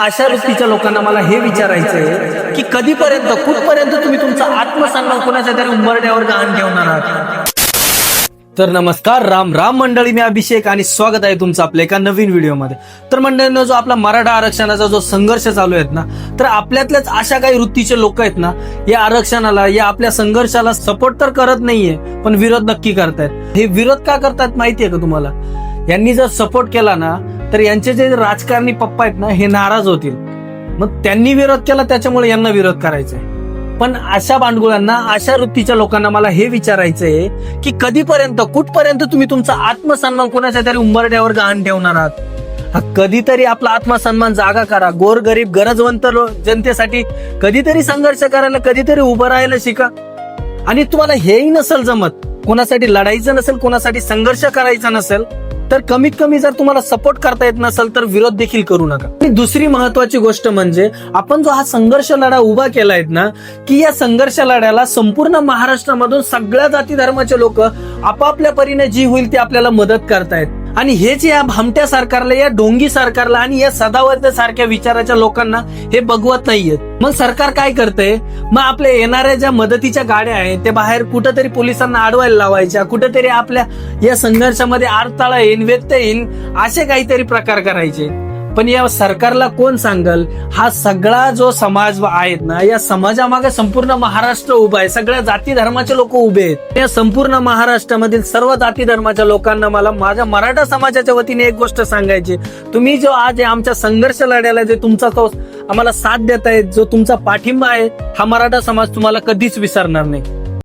अशा वृत्तीच्या लोकांना मला हे विचारायचंय की कधीपर्यंत कुठपर्यंत तुम्ही तुमचा आत्मसन्मान कोणाच्या तरी उंबरठ्यावर गहाण ठेवणार आहात. तर नमस्कार, राम राम मंडळी, मी अभिषेक आणि स्वागत आहे तुमचं आपल्या एका नवीन व्हिडिओमध्ये. तर मंडळींनो, जो आपला मराठा आरक्षणाचा जो संघर्ष चालू आहे ना, तर आपल्यातल्याच अशा काही वृत्तीचे लोक आहेत ना, या आरक्षणाला, या आपल्या संघर्षाला सपोर्ट तर करत नाहीये, पण विरोध नक्की करतायत. हे विरोध का करतात माहितीये का तुम्हाला? यांनी जर सपोर्ट केला ना, तर यांचे जे राजकारणी पप्पा आहेत ना, हे नाराज होतील. मग त्यांनी विरोध केला, त्याच्यामुळे यांना विरोध करायचा आहे. पण अशा भांडगुळांना, अशा वृत्तीच्या लोकांना मला हे विचारायचंय की कधीपर्यंत कुठपर्यंत तुम्ही तुमचा आत्मसन्मान कोणाच्या तरी उंबरठ्यावर गहाण ठेवणार आहात. कधीतरी आपला आत्मसन्मान जागा करा. गोरगरीब गरजवंत जनतेसाठी कधीतरी संघर्ष करायला, कधीतरी उभं राहायला शिका. आणि तुम्हाला हेही नसेल जमत, कोणासाठी लढायचं नसेल, कोणासाठी संघर्ष करायचा नसेल, तर कमीत कमी जर तुम्हाला सपोर्ट करता येत नसेल तर विरोध देखील करू नका. आणि दुसरी महत्वाची गोष्ट म्हणजे, आपण जो हा संघर्ष लढा उभा केलाय ना, की या संघर्ष लढ्याला संपूर्ण महाराष्ट्रामधून सगळ्या जाती धर्माचे लोक आपापल्या परीने जी होईल ती आपल्याला मदत करतायत. आणि हेच या भामट्या सरकारला, या ढोंगी सरकारला आणि या सदावर्ते सारख्या विचाराच्या लोकांना हे बघवत नाहीयेत. मग सरकार काय करतंय? मग आपल्या येणाऱ्या ज्या मदतीच्या गाड्या आहेत ते बाहेर कुठेतरी पोलिसांना अडवायला लावायच्या, कुठेतरी आपल्या या संघर्षामध्ये अडथळा येईल, व्यत्यय येईल, असे काहीतरी प्रकार करायचे. पण या सरकारला कोण सांगल? हा सगळा जो समाज आहेत ना, या समाजामागे संपूर्ण महाराष्ट्र उभा आहे. सगळ्या जाती धर्माचे लोक उभे आहेत. या संपूर्ण महाराष्ट्रामधील सर्व जाती धर्माच्या लोकांना मला माझ्या मराठा समाजाच्या वतीने एक गोष्ट सांगायची. तुम्ही जो आज आमच्या संघर्ष लढ्याला जे तुमचा तो आम्हाला साथ देतायत, जो तुमचा पाठिंबा आहे, हा मराठा समाज तुम्हाला कधीच विसरणार नाही.